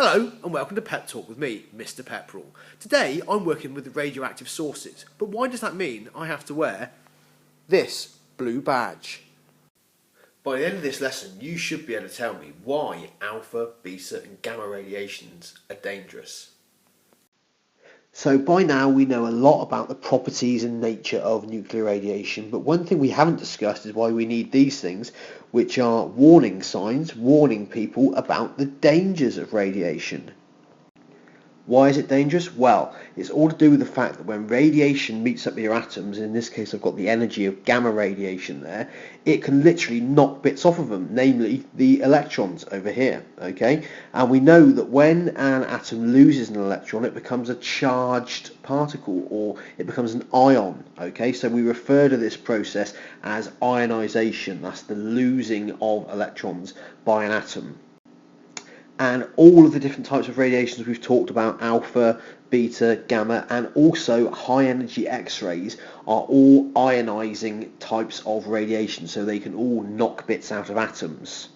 Hello and welcome to Pep Talk with me, Mr. Pepperell. Today I'm working with radioactive sources, but why does that mean I have to wear this blue badge? By the end of this lesson you should be able to tell me why alpha, beta and gamma radiations are dangerous. So by now we know a lot about the properties and nature of nuclear radiation, but one thing we haven't discussed is why we need these things, which are warning signs, warning people about the dangers of radiation. Why is it dangerous? Well, it's all to do with the fact that when radiation meets up with your atoms, in this case I've got the energy of gamma radiation there, it can literally knock bits off of them, namely the electrons over here, okay? And we know that when an atom loses an electron, it becomes a charged particle, or it becomes an ion, okay? So we refer to this process as ionization. That's the losing of electrons by an atom. And all of the different types of radiations we've talked about, alpha, beta, gamma, and also high energy X-rays, are all ionizing types of radiation, so they can all knock bits out of atoms.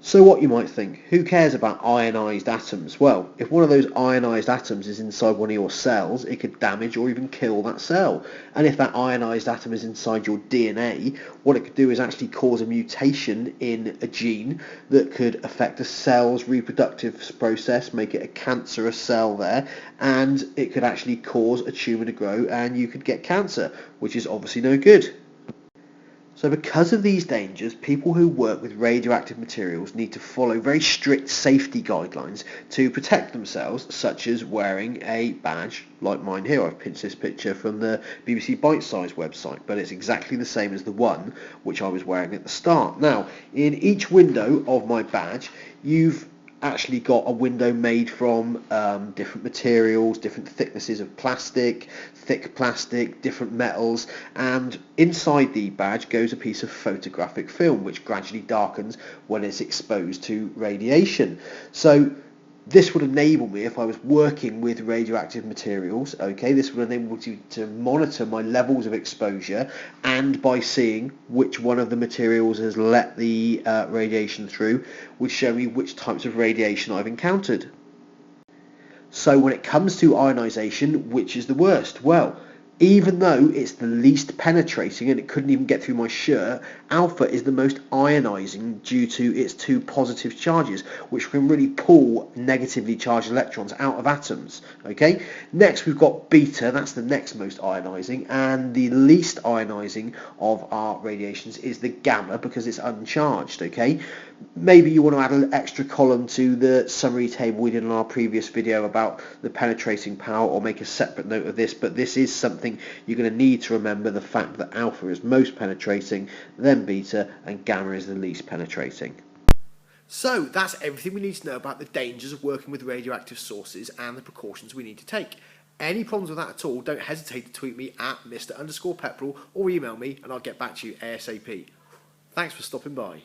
So what you might think, who cares about ionized atoms? Well, if one of those ionized atoms is inside one of your cells, it could damage or even kill that cell. And if that ionized atom is inside your DNA, what it could do is actually cause a mutation in a gene that could affect a cell's reproductive process, make it a cancerous cell there, and it could actually cause a tumour to grow and you could get cancer, which is obviously no good. So because of these dangers, people who work with radioactive materials need to follow very strict safety guidelines to protect themselves, such as wearing a badge like mine here. I've pinched this picture from the BBC Bite Size website, but it's exactly the same as the one which I was wearing at the start. Now, in each window of my badge, you've actually got a window made from different materials, different thicknesses of plastic, thick plastic, different metals, and inside the badge goes a piece of photographic film which gradually darkens when it's exposed to radiation. So this would enable me, if I was working with radioactive materials, okay, this would enable me to monitor my levels of exposure, and by seeing which one of the materials has let the radiation through, would show me which types of radiation I've encountered. So when it comes to ionization, which is the worst? Well, even though it's the least penetrating and it couldn't even get through my shirt, alpha is the most ionizing due to its two positive charges, which can really pull negatively charged electrons out of atoms. Okay. Next we've got beta, that's the next most ionizing, and the least ionizing of our radiations is the gamma because it's uncharged. Okay. Maybe you want to add an extra column to the summary table we did in our previous video about the penetrating power, or make a separate note of this, but this is something you're going to need to remember, the fact that alpha is most penetrating, then beta, and gamma is the least penetrating. So that's everything we need to know about the dangers of working with radioactive sources and the precautions we need to take. Any problems with that at all, don't hesitate to tweet me at Mr_Pepperell or email me and I'll get back to you ASAP. Thanks for stopping by.